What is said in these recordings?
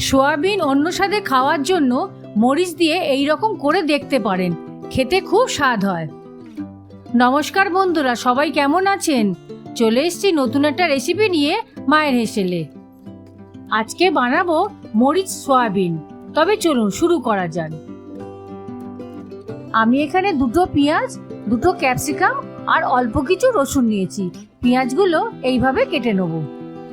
Soybean অন্য স্বাদে খাওয়ার জন্য মরিচ দিয়ে এই রকম করে দেখতে পারেন, খেতে খুব স্বাদ হয়। নমস্কার বন্ধুরা, সবাই কেমন আছেন? চলে এসেছি নতুন একটা রেসিপি নিয়ে মায়ের হেসেলে। আজকে বানাবো মরিচ সোয়াবিন। তবে চলুন শুরু করা যাক। আমি এখানে 2টো পেঁয়াজ, 2টো ক্যাপসিকাম আর অল্প কিছু রসুন নিয়েছি। পেঁয়াজগুলো এইভাবে কেটে নেব।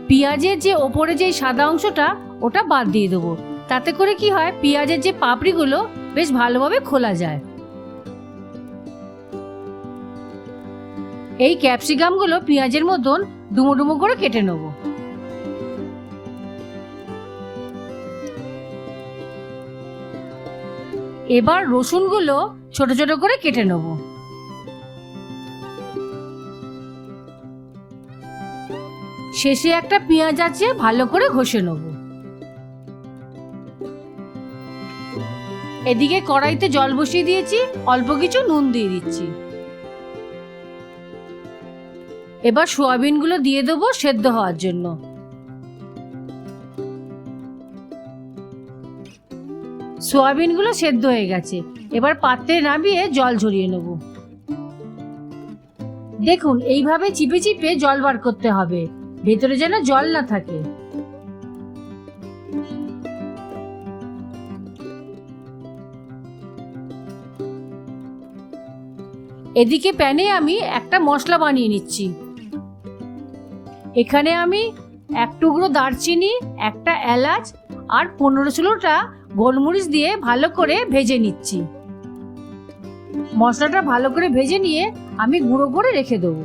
পেঁয়াজের যে ওপরে যে সাদা অংশটা ওটা বাদ দিয়ে দেবো। তাতে করে কি হয়, পেঁয়াজের যে পাপড়িগুলো বেশ ভালোভাবে খোলা যায়। এই ক্যাপসিকামগুলো পেঁয়াজের মতন ডুমো ডুমো করে কেটে নেব। এবার রসুনগুলো ছোট ছোট করে কেটে নেব। শেষে একটা পেঁয়াজ আছে, ভালো করে ঘষে নেব। এদিকে কড়াইতে জল বসিয়ে দিয়েছি, অল্প কিছু নুন দিয়ে দিচ্ছি। এবার সোয়াবিনগুলো দিয়ে দেবো সেদ্ধ হওয়ার জন্য। সোয়াবিনগুলো সেদ্ধ হয়ে গেছে, এবার পাত্রে নামিয়ে জল ঝরিয়ে নেব। দেখুন, এইভাবে চিপে চিপে জল বার করতে হবে, ভেতরে যেন জল না থাকে। এদিকে প্যানে আমি একটা মশলা বানিয়ে নিচ্ছি। এখানে আমি 1 টুকরো দারচিনি, একটা এলাচ আর 15-16টা গোলমরিচ দিয়ে ভালো করে ভেজে নিচ্ছি। মশলাটা ভালো করে ভেজে নিয়ে আমি গুঁড়ো করে রেখে দেবো।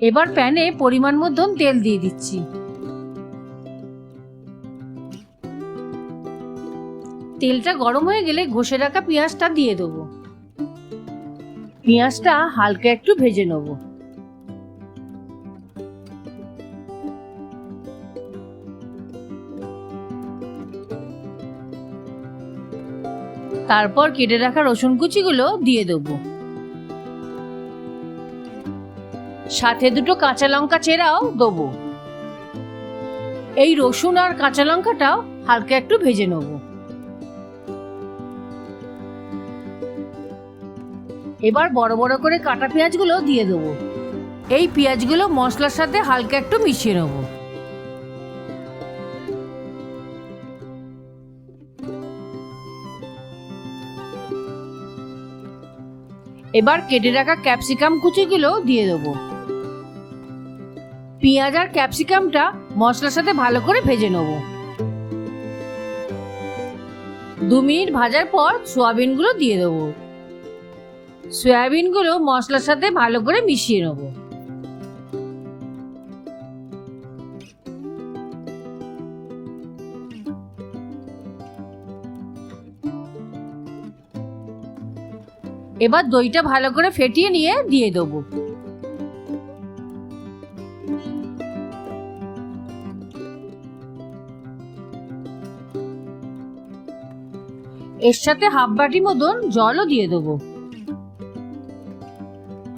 এবার প্যানে পরিমাণ মতন তেল দিয়ে দিচ্ছি। তেলটা গরম হয়ে গেলে ঘষে রাখা পেঁয়াজটা দিয়ে দেবো। পেঁয়াজটা হালকা একটু ভেজে নেব। তারপর কেটে রাখা রসুন কুচিগুলো দিয়ে দেবো। সাথে 2টো কাঁচা লঙ্কা চেরাও দেবো। এই রসুন আর কাঁচা লঙ্কাটাও হালকা একটু ভেজে নেব। এবার বড় বড় করে কাটা পেঁয়াজগুলো দিয়ে দেবো। এই পেঁয়াজগুলো মশলার সাথে হালকা একটু মিশিয়ে নেব। এবার কেটে রাখা ক্যাপসিকাম কুচিগুলো দিয়ে দেবো। পেঁয়াজ আর ক্যাপসিকামটা মশলার সাথে ভালো করে ভেজে নেব। 2 মিনিট ভাজার পর সোয়াবিনগুলো দিয়ে দেবো। সয়াবিনগুলো মশলার সাথে ভালো করে মিশিয়ে নেব। এবার দইটা ভালো করে ফেটিয়ে নিয়ে দিয়ে দেবো। এর সাথে হাফ বাটি মতন জলও দিয়ে দেবো।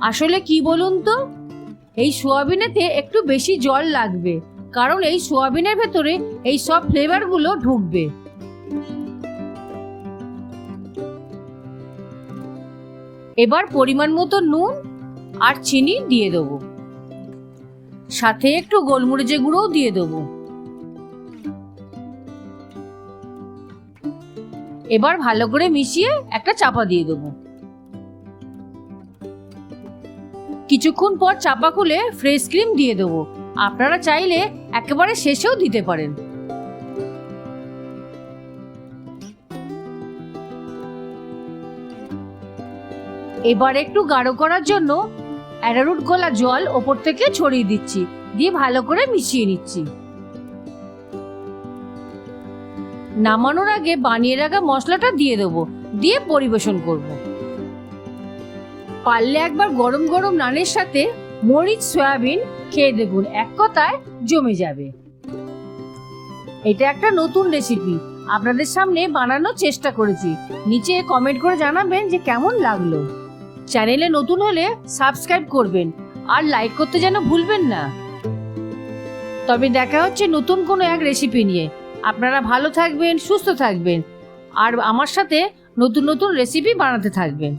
আসলে কি বলুন তো, এই সোয়াবিনেতে একটু বেশি জল লাগবে, কারণ এই সোয়াবিনের ভেতরে এই সব ফ্লেভারগুলো ঢুকবে। এবার পরিমাণ মতো নুন আর চিনি দিয়ে দেবো। সাথে একটু গোলমরিচের গুঁড়োও দিয়ে দেবো। এবার ভালো করে মিশিয়ে একটা চাপা দিয়ে দেবো। কিছুক্ষণ পর চাপা খুলে ফ্রেশ ক্রিম দিয়ে দেবো। আপনারা চাইলে একেবারে শেষেও দিতে পারেন। এবার একটু গাঢ় করার জন্য অ্যারারুট গলা জল ওপর থেকে ছড়িয়ে দিচ্ছি, দিয়ে ভালো করে মিশিয়ে নিচ্ছি। নামানোর আগে বানিয়ে রাখা মশলাটা দিয়ে দেবো, দিয়ে পরিবেশন করব। পারলে একবার গরম গরম নানের সাথে মরিচ সয়াবিন খেয়ে দেখুন, এক কথায় জমে যাবে। এটা একটা নতুন রেসিপি, আপনাদের সামনে বানানোর চেষ্টা করেছি। নিচে কমেন্ট করে জানাবেন যে কেমন লাগলো। চ্যানেলে নতুন হলে সাবস্ক্রাইব করবেন আর লাইক করতে যেন ভুলবেন না। তবে দেখা হচ্ছে নতুন কোনো এক রেসিপি নিয়ে। আপনারা ভালো থাকবেন, সুস্থ থাকবেন, আর আমার সাথে নতুন নতুন রেসিপি বানাতে থাকবেন।